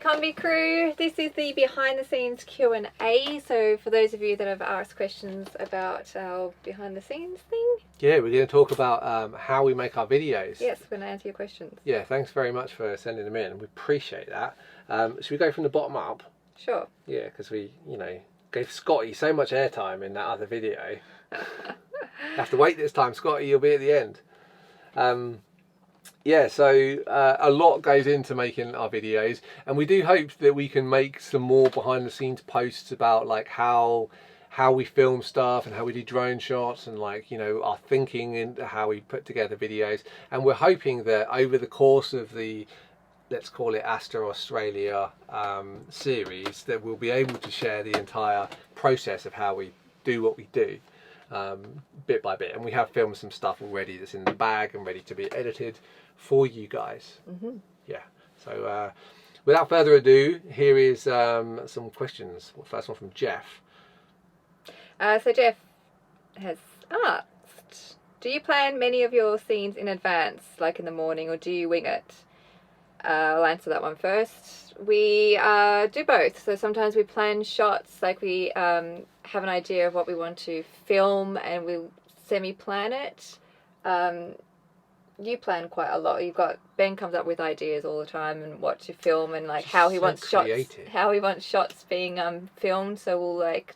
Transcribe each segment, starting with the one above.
Kombi Crew. This is the behind the scenes Q&A. So for those of you that have asked questions about our behind the scenes thing. Yeah, we're going to talk about how we make our videos. Yes, we're going to answer your questions. Yeah, thanks very much for sending them in. We appreciate that. Should we go from the bottom up? Sure. Yeah, because we, gave Scotty so much airtime in that other video. Have to wait this time, Scotty, you'll be at the end. Yeah, so a lot goes into making our videos, and we do hope that we can make some more behind the scenes posts about like how we film stuff and how we do drone shots and our thinking into how we put together videos. And we're hoping that over the course of the, let's call it Astor Australia series, that we'll be able to share the entire process of how we do what we do. Bit by bit, and we have filmed some stuff already that's in the bag and ready to be edited for you guys. Yeah, so without further ado, here is some questions. First one from Jeff. So Jeff has asked, do you plan many of your scenes in advance, like in the morning, or do you wing it? I'll answer that one first. We do both. So sometimes we plan shots, like we have an idea of what we want to film and we'll semi-plan it. You plan quite a lot. Ben comes up with ideas all the time and what to film and like how he wants shots being filmed. So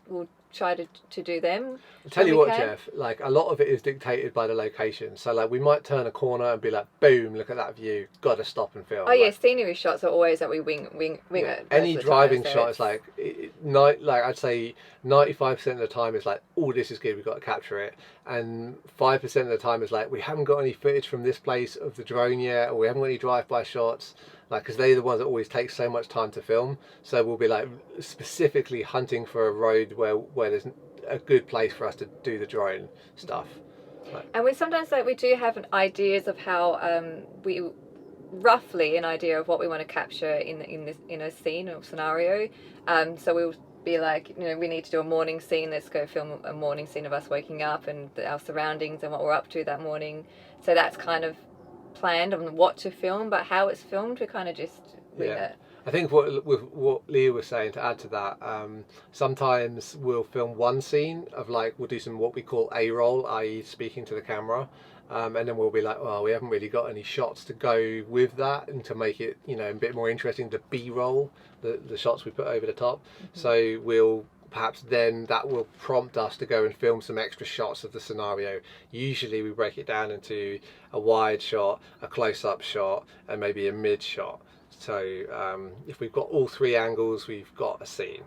we'll try to do them. I'll tell you what, Jeff, like a lot of it is dictated by the location. So like we might turn a corner and be like, boom, look at that view, gotta stop and film. Oh yeah, scenery shots are always that we wing it. Any driving shot is like I'd say 95% of the time is like, oh, this is good, we've got to capture it. And 5% of the time is like, we haven't got any footage from this place of the drone yet, or we haven't got any drive-by shots. Like, because they're the ones that always take so much time to film. So we'll be like specifically hunting for a road where there's a good place for us to do the drone stuff. And we sometimes we do have ideas of how roughly an idea of what we want to capture in a scene or scenario. So we'll be like, we need to do a morning scene. Let's go film a morning scene of us waking up and our surroundings and what we're up to that morning. So that's kind of planned on what to film, but how it's filmed, we kind of just wing it. I think what Leah was saying, to add to that, sometimes we'll film one scene of we'll do some what we call A-roll, i.e. speaking to the camera, and then we'll be like, well, we haven't really got any shots to go with that, and to make it a bit more interesting, the B-roll, the shots we put over the top. So we'll perhaps then that will prompt us to go and film some extra shots of the scenario. Usually we break it down into a wide shot, a close-up shot, and maybe a mid shot. So if we've got all three angles, we've got a scene.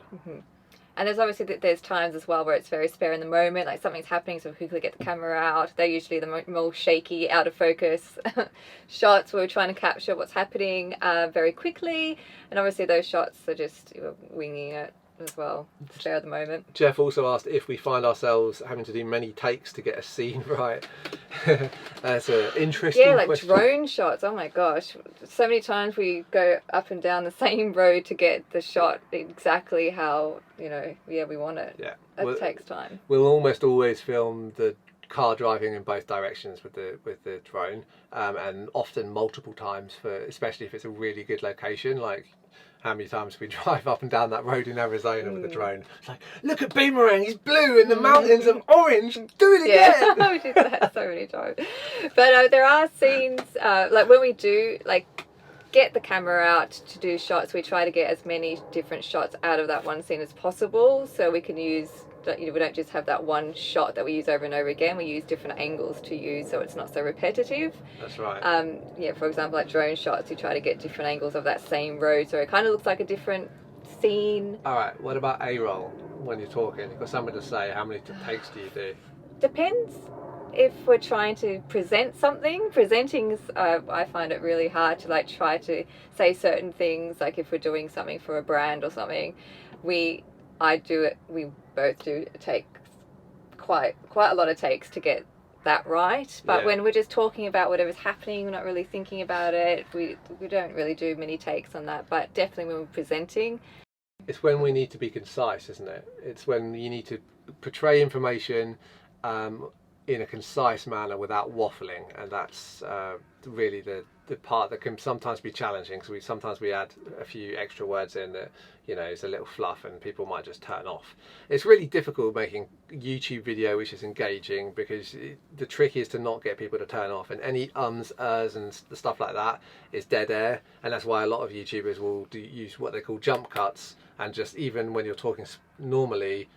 And there's obviously there's times as well where it's very spare in the moment, like something's happening, so we quickly get the camera out. They're usually the more shaky, out of focus shots where we're trying to capture what's happening very quickly. And obviously those shots are just winging it as well, spare at the moment. Jeff also asked if we find ourselves having to do many takes to get a scene right. That's an interesting question. Drone shots, oh my gosh, so many times we go up and down the same road to get the shot exactly how we want it. It takes time. We'll almost always film the car driving in both directions with the drone, and often multiple times, especially if it's a really good location. Like, how many times we drive up and down that road in Arizona with the drone. It's like, look at Boomerang, he's blue and the mountains are orange, do it again! Yeah, we did that so many times. But there are scenes, when we do, get the camera out to do shots, we try to get as many different shots out of that one scene as possible, so we can use, we don't just have that one shot that we use over and over again. We use different angles to use, so it's not so repetitive. That's right. For example, like drone shots, we try to get different angles of that same road, so it kind of looks like a different scene. All right, what about A-roll when you're talking? You've got something to say. How many takes do you do? Depends. If we're trying to present something, presenting's I find it really hard to try to say certain things. Like if we're doing something for a brand or something, we both do take quite a lot of takes to get that right. But when we're just talking about whatever's happening, we're not really thinking about it, we don't really do many takes on that. But definitely when we're presenting, it's when we need to be concise, isn't it? It's when you need to portray information in a concise manner without waffling, and that's really the part that can sometimes be challenging, because sometimes we add a few extra words in that, you know, is a little fluff and people might just turn off. It's really difficult making YouTube video which is engaging, because the trick is to not get people to turn off, and any ums, and stuff like that is dead air, and that's why a lot of YouTubers will use what they call jump cuts, and just even when you're talking normally,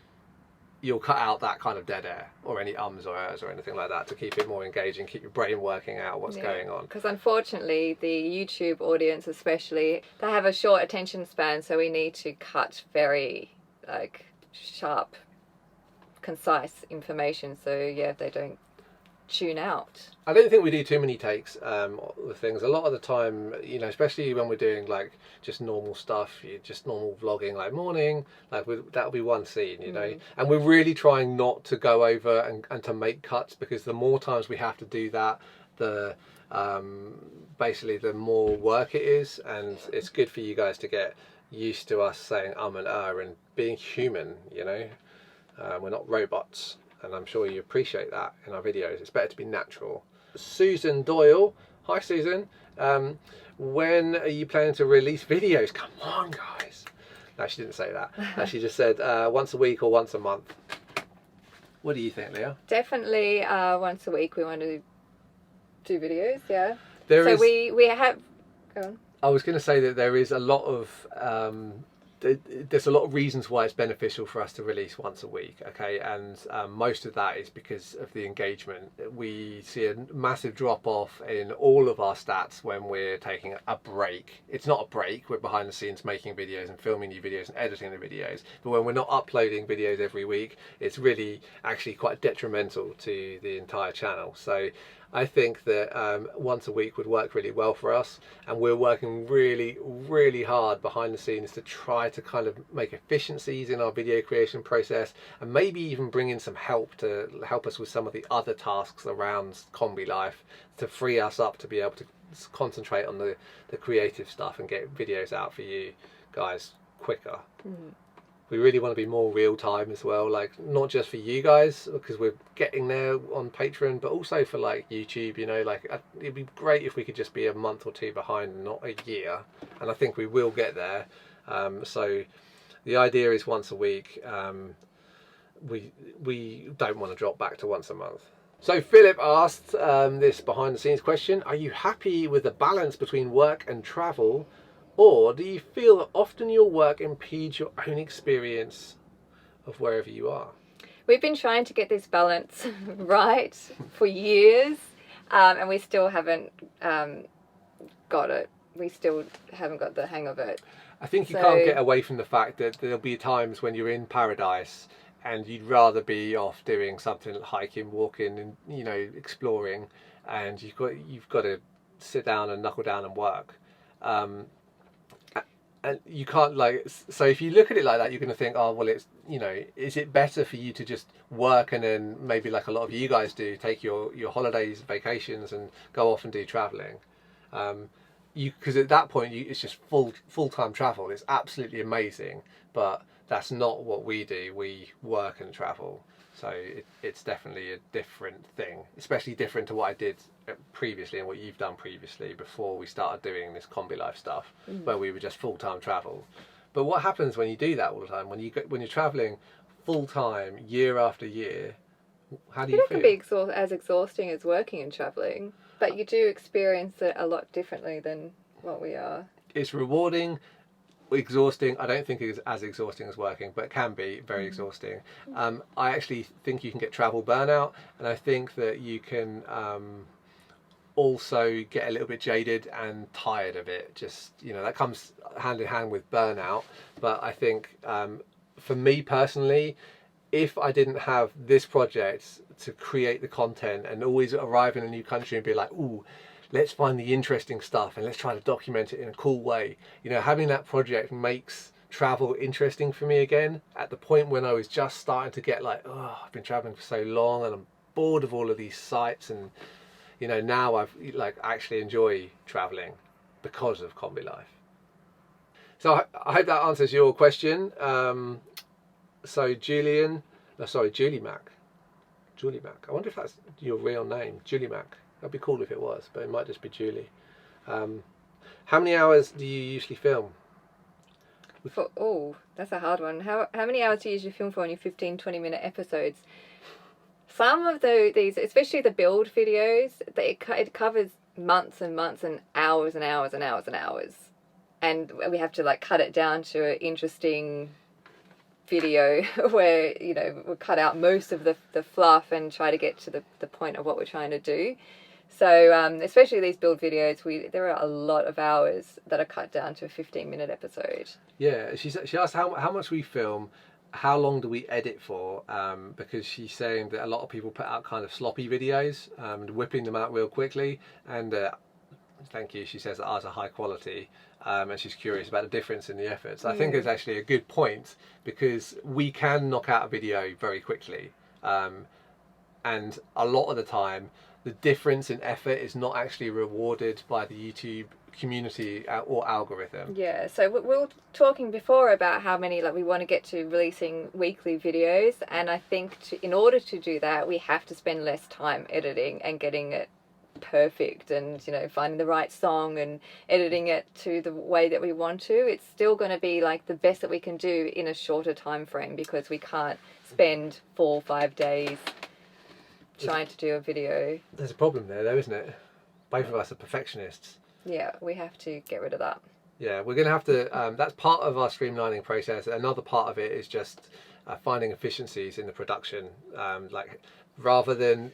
you'll cut out that kind of dead air or any ums or ers or anything like that to keep it more engaging, keep your brain working out what's going on. Because unfortunately, the YouTube audience especially, they have a short attention span, so we need to cut very like sharp, concise information, so yeah, they don't tune out. I don't think we do too many takes with things. A lot of the time, you know, especially when we're doing like just normal stuff, just normal vlogging, like morning, like that'll be one scene, you know, and we're really trying not to go over and to make cuts, because the more times we have to do that, the basically the more work it is, and it's good for you guys to get used to us saying and and being human, you know. We're not robots, and I'm sure you appreciate that in our videos. It's better to be natural. Susan Doyle, hi Susan. When are you planning to release videos? Come on, guys. No, she didn't say that. She just said once a week or once a month. What do you think, Leah? Definitely once a week we want to do videos, yeah. We have... Go on. I was going to say that there is a lot of... there's a lot of reasons why it's beneficial for us to release once a week, okay, and most of that is because of the engagement. We see a massive drop off in all of our stats when we're taking a break. It's not a break, we're behind the scenes making videos and filming new videos and editing the videos, but when we're not uploading videos every week, it's really actually quite detrimental to the entire channel. So I think that once a week would work really well for us, and we're working really, really hard behind the scenes to try to kind of make efficiencies in our video creation process, and maybe even bring in some help to help us with some of the other tasks around Kombi Life, to free us up to be able to concentrate on the creative stuff and get videos out for you guys quicker. We really want to be more real time as well, like not just for you guys because we're getting there on Patreon, but also for like YouTube, you know, like it'd be great if we could just be a month or two behind, not a year, and I think we will get there. So the idea is once a week. We don't want to drop back to once a month. So Philip asked this behind the scenes question: are you happy with the balance between work and travel? Or do you feel that often your work impedes your own experience of wherever you are? We've been trying to get this balance right for years, and we still haven't got it. We still haven't got the hang of it. I think you can't get away from the fact that there'll be times when you're in paradise and you'd rather be off doing something like hiking, walking, and, you know, exploring, and you've got to sit down and knuckle down and work. And you can't, like, so if you look at it like that, you're going to think, oh, well, it's, you know, is it better for you to just work and then maybe like a lot of you guys do, take your holidays, vacations, and go off and do traveling? Because at that point, it's just full-time travel. It's absolutely amazing, but that's not what we do. We work and travel. So it's definitely a different thing, especially different to what I did previously and what you've done previously before we started doing this Kombi Life stuff, where we were just full-time travel. But what happens when you do that all the time? When you're traveling full-time year after year, how do you feel? It can be as exhausting as working and traveling, but you do experience it a lot differently than what we are. It's rewarding. Exhausting. I don't think it's as exhausting as working, but it can be very exhausting. I actually think you can get travel burnout, and I think that you can also get a little bit jaded and tired of it. Just, you know, that comes hand in hand with burnout. But I think for me personally, if I didn't have this project to create the content and always arrive in a new country and be like, ooh, let's find the interesting stuff and let's try to document it in a cool way. You know, having that project makes travel interesting for me again, at the point when I was just starting to get like, oh, I've been traveling for so long and I'm bored of all of these sites, and, you know, now I've like actually enjoy traveling because of Kombi Life. So I hope that answers your question. So Julie Mac. Julie Mac. I wonder if that's your real name, Julie Mac. That'd be cool if it was, but it might just be Julie. How many hours do you usually film? That's a hard one. How many hours do you usually film for on your 15-20 minute episodes? Some of these, especially the build videos, it covers months and months and hours and hours and hours and hours, and we have to like cut it down to an interesting video where we'll cut out most of the fluff and try to get to the point of what we're trying to do. So especially these build videos, there are a lot of hours that are cut down to a 15-minute episode. Yeah, she asked how much we film, how long do we edit for, because she's saying that a lot of people put out kind of sloppy videos and whipping them out real quickly, and thank you, she says that ours are high quality, and she's curious about the difference in the efforts. I think it's actually a good point, because we can knock out a video very quickly, and a lot of the time the difference in effort is not actually rewarded by the YouTube community or algorithm. Yeah, so we were talking before about how many we want to get to releasing weekly videos, and I think in order to do that we have to spend less time editing and getting it perfect, and finding the right song and editing it to the way that we want to. It's still going to be like the best that we can do in a shorter time frame, because we can't spend 4 or 5 days trying to do a video. There's a problem there though, isn't it? Both of us are perfectionists. Yeah, we have to get rid of that. Yeah, we're going to have to, that's part of our streamlining process. Another part of it is just finding efficiencies in the production. Rather than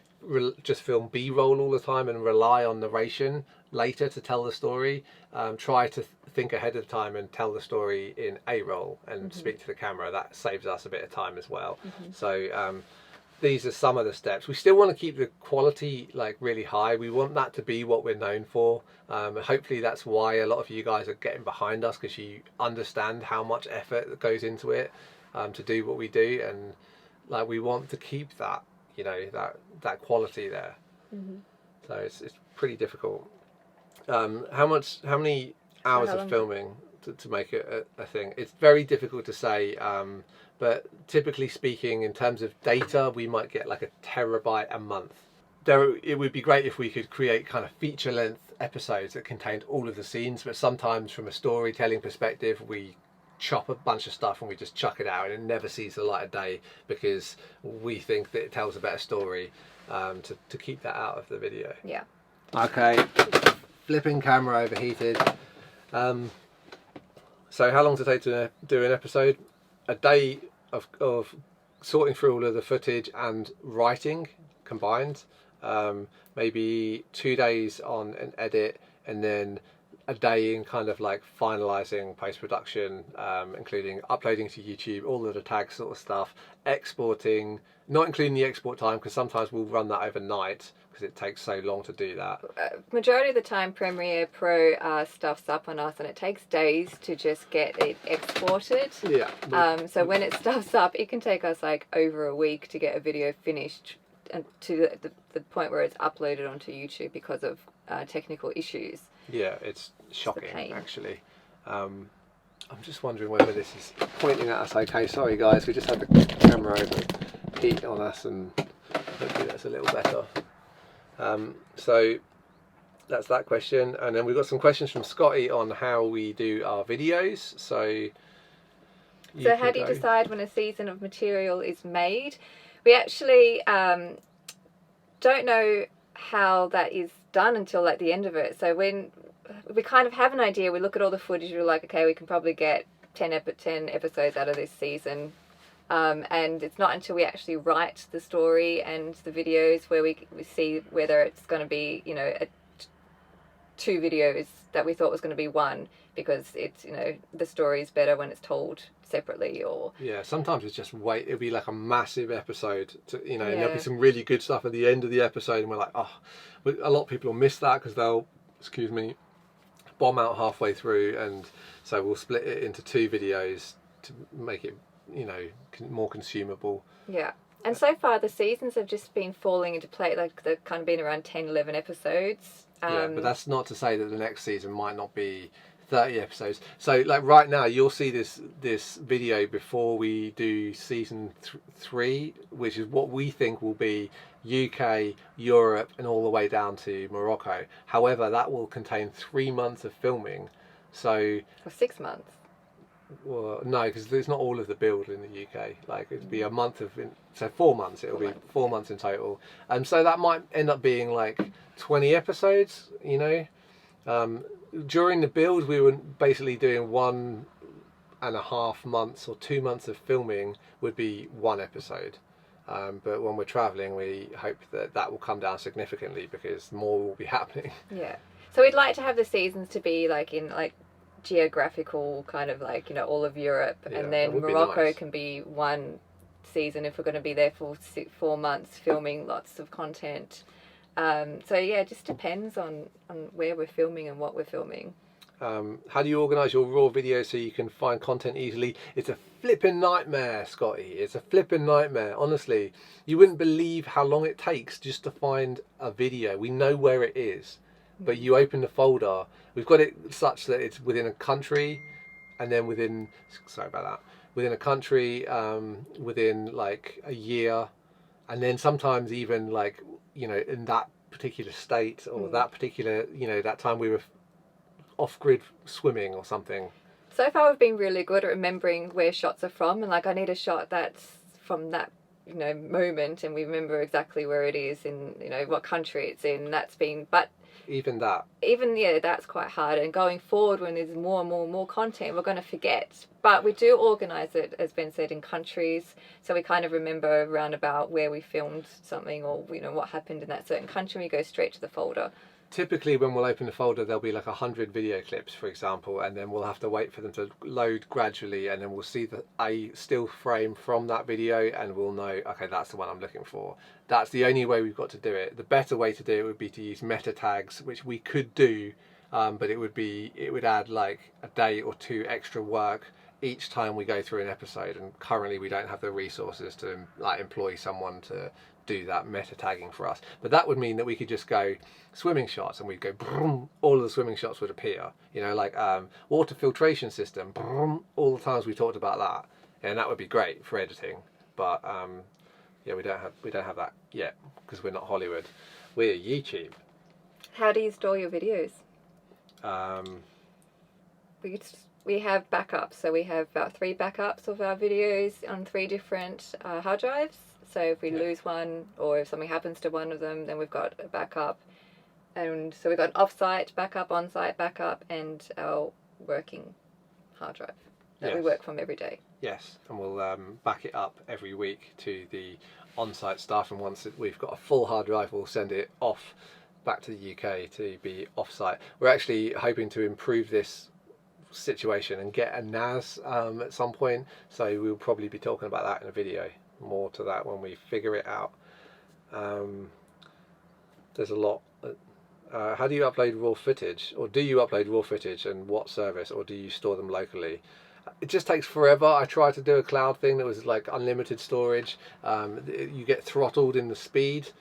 just film B-roll all the time and rely on narration later to tell the story, try to think ahead of time and tell the story in A-roll and speak to the camera. That saves us a bit of time as well. So these are some of the steps. We still want to keep the quality really high. We want that to be what we're known for. Hopefully that's why a lot of you guys are getting behind us, because you understand how much effort that goes into it to do what we do, and we want to keep that that quality there. So it's pretty difficult. How many hours of filming to make it a thing? It's very difficult to say. But typically speaking, in terms of data, we might get like a terabyte a month. It would be great if we could create kind of feature-length episodes that contained all of the scenes, but sometimes from a storytelling perspective, we chop a bunch of stuff and we just chuck it out, and it never sees the light of day because we think that it tells a better story, to keep that out of the video. Yeah. Okay, flipping camera overheated. So how long does it take to do an episode? A day of sorting through all of the footage and writing combined, maybe 2 days on an edit, and then a day in kind of finalizing post-production, including uploading to YouTube, all of the tag sort of stuff, exporting, not including the export time, because sometimes we'll run that overnight because it takes so long to do that. Majority of the time Premiere Pro stuffs up on us, and it takes days to just get it exported. Yeah. So when it stuffs up, it can take us over a week to get a video finished, and to the point where it's uploaded onto YouTube because of technical issues. Yeah, it's shocking actually. I'm just wondering whether this is pointing at us okay. Sorry guys, we just had the camera overheat on us, and hopefully that's a little better. So that's that question, and then we've got some questions from Scotty on how we do our videos. So how do you decide when a season of material is made? We actually don't know how that is done until the end of it. So when we kind of have an idea, we look at all the footage, we're like, okay, we can probably get 10 episodes out of this season. And it's not until we actually write the story and the videos where we see whether it's going to be, 2 videos that we thought was going to be 1, because it's, the story is better when it's told separately. Or yeah, sometimes it's just it'll be like a massive episode and there'll be some really good stuff at the end of the episode, and we're like, oh, a lot of people will miss that because they'll, bomb out halfway through, and so we'll split it into 2 videos to make it more consumable. Yeah, and so far the seasons have just been falling into place, they've kind of been around 10-11 episodes. Yeah, but that's not to say that the next season might not be 30 episodes. So like right now, you'll see this video before we do season 3, which is what we think will be UK, Europe, and all the way down to Morocco. However, that will contain 3 months of filming. So For 6 months. well, no, because there's not all of the build in the UK. Like it'd be a month of, so 4 months. It'll be 4 months in total. So that might end up being like 20 episodes. You know, during the build, we were basically doing 1.5 months or 2 months of filming would be 1 episode. But when we're traveling, we hope that that will come down significantly because more will be happening. Yeah. So we'd like to have the seasons to be like in like geographical kind of like, you know, all of Europe, Yeah, and that then would be Morocco nice. can be 1 season if we're going to be there for 4 months filming lots of content. So yeah, it just depends on where we're filming and what we're filming. How do you organise your raw videos so you can find content easily? It's a flipping nightmare, Scotty. It's a flipping nightmare. Honestly, you wouldn't believe how long it takes just to find a video. We know where it is, but you open the folder. We've got it such that it's within a country, and then within, sorry about that, within a country, within like a year, and then sometimes even like, you know, in that particular state or that particular, you know, that time we were off-grid swimming or something. So far we've been really good at remembering where shots are from, and like I need a shot that's from that, you know, moment, and we remember exactly where it is in, you know, what country it's in. That's been, but Even that. yeah, that's quite hard. And going forward, when there's more and more content, we're going to forget. But we do organise it, as Ben said, in countries, so we kind of remember around about where we filmed something, or you know what happened in that certain country. We go straight to the folder. Typically when we'll open the folder, there'll be like 100 video clips, for example, and then we'll have to wait for them to load gradually, and then we'll see a still frame from that video, and we'll know, okay, that's the one I'm looking for. That's the only way we've got to do it. The better way to do it would be to use meta tags, which we could do, but it would add like a day or 2 extra work each time we go through an episode, and currently we don't have the resources to like employ someone to do that meta tagging for us. But that would mean that we could just go swimming shots, and we'd go brum, all of the swimming shots would appear, you know, like water filtration system, brum, all the times we talked about that, and that would be great for editing. But yeah, we don't have that yet because we're not Hollywood, we're YouTube. How do you store your videos? We have backups, so we have about 3 backups of our videos on 3 different hard drives. So if we lose one, or if something happens to one of them, then we've got a backup. And so we've got an off-site backup, on-site backup, and our working hard drive that we work from every day. Yes, and we'll back it up every week to the on-site stuff, and once we've got a full hard drive, we'll send it off back to the UK to be off-site. We're actually hoping to improve this situation and get a NAS at some point, so we'll probably be talking about that in a video. More to that when we figure it out. There's a lot. How do you upload raw footage, or do you upload raw footage, and what service, or do you store them locally? It just takes forever. I tried to do a cloud thing that was like unlimited storage. You get throttled in the speed.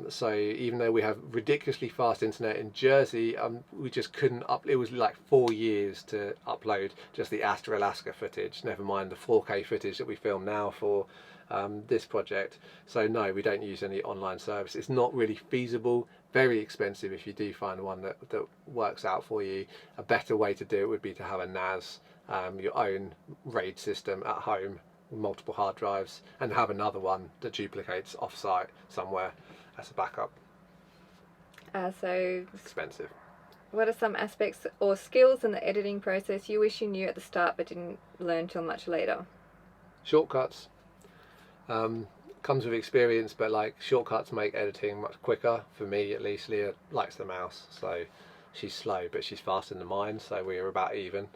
So even though we have ridiculously fast internet in Jersey, we just couldn't it was like 4 years to upload just the Astra Alaska footage, never mind the 4K footage that we film now for this project. So no, we don't use any online service. It's not really feasible, very expensive. If you do find one that works out for you, a better way to do it would be to have a NAS, your own RAID system at home, multiple hard drives, and have another one that duplicates off-site somewhere as a backup. So Expensive. what are some aspects or skills in the editing process you wish you knew at the start but didn't learn till much later? Shortcuts. Comes with experience, but like shortcuts make editing much quicker, for me at least. Leah likes the mouse, so she's slow, but she's faster than mine, so we're about even.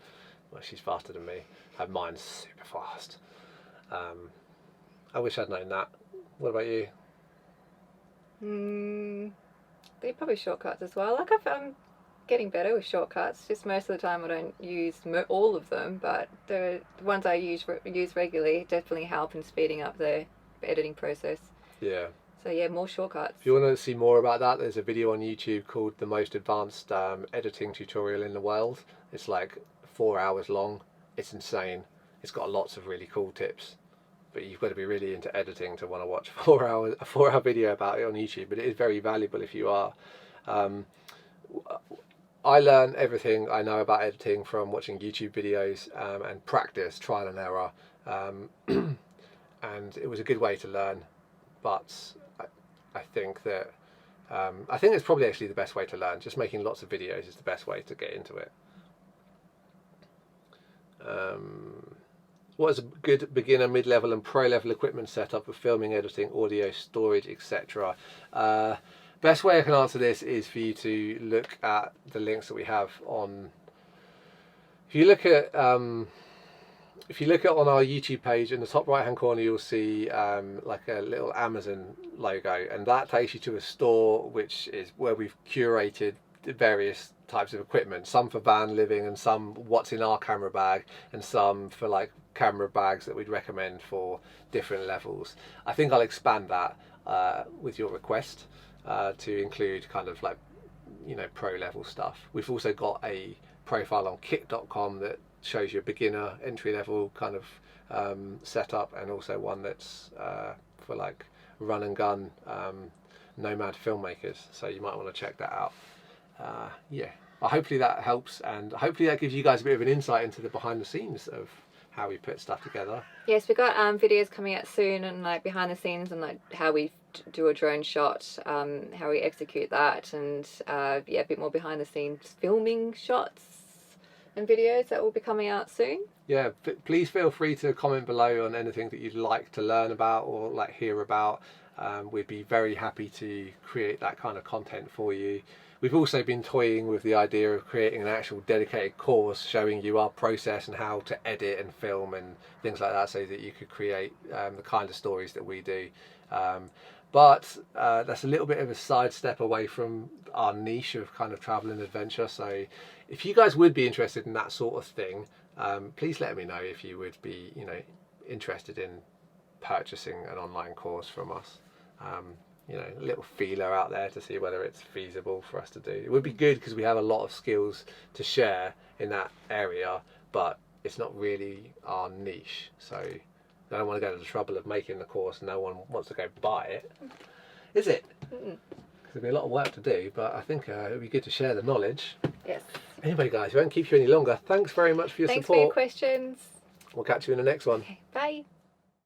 Well, she's faster than me. Her mind's super fast. I wish I'd known that. What about you? They're probably shortcuts as well. Like I'm getting better with shortcuts. Just most of the time I don't use all of them, but the ones I use regularly definitely help in speeding up the editing process. Yeah. So yeah, more shortcuts. If you want to see more about that, there's a video on YouTube called The Most Advanced Editing Tutorial in the World. It's like 4 hours long. It's insane. It's got lots of really cool tips. But you've got to be really into editing to want to watch a 4-hour video about it on YouTube. But it is very valuable if you are. I learned everything I know about editing from watching YouTube videos and practice, trial and error. And it was a good way to learn. But I think that it's probably actually the best way to learn. Just making lots of videos is the best way to get into it. What is a good beginner, mid-level and pro-level equipment setup for filming, editing, audio, storage, etc.? Best way I can answer this is for you to look at the links that we have on. If you look at on our YouTube page, in the top right hand corner you'll see like a little Amazon logo, and that takes you to a store which is where we've curated the various types of equipment, some for van living and some what's in our camera bag, and some for like camera bags that we'd recommend for different levels. I think I'll expand that with your request to include kind of like, you know, pro level stuff. We've also got a profile on kit.com that shows you a beginner, entry level kind of setup, and also one that's for like run and gun nomad filmmakers, so you might want to check that out. Yeah, well, hopefully that helps, and hopefully that gives you guys a bit of an insight into the behind the scenes of how we put stuff together. Yes, we've got videos coming out soon, and like behind the scenes, and like how we do a drone shot, how we execute that, and yeah, a bit more behind the scenes filming shots and videos that will be coming out soon. Yeah, please feel free to comment below on anything that you'd like to learn about or like hear about. We'd be very happy to create that kind of content for you. We've also been toying with the idea of creating an actual dedicated course showing you our process and how to edit and film and things like that, so that you could create the kind of stories that we do. But that's a little bit of a sidestep away from our niche of kind of travel and adventure. So if you guys would be interested in that sort of thing, please let me know if you would be, you know, interested in purchasing an online course from us. You know, a little feeler out there to see whether it's feasible for us to do. It would be good because we have a lot of skills to share in that area, but it's not really our niche. So I don't want to go to the trouble of making the course and no one wants to go buy it, is it? Because there'll be a lot of work to do, but I think it would be good to share the knowledge. Yes. Anyway, guys, we won't keep you any longer. Thanks very much for your support. Thanks for your questions. We'll catch you in the next one. Okay, bye.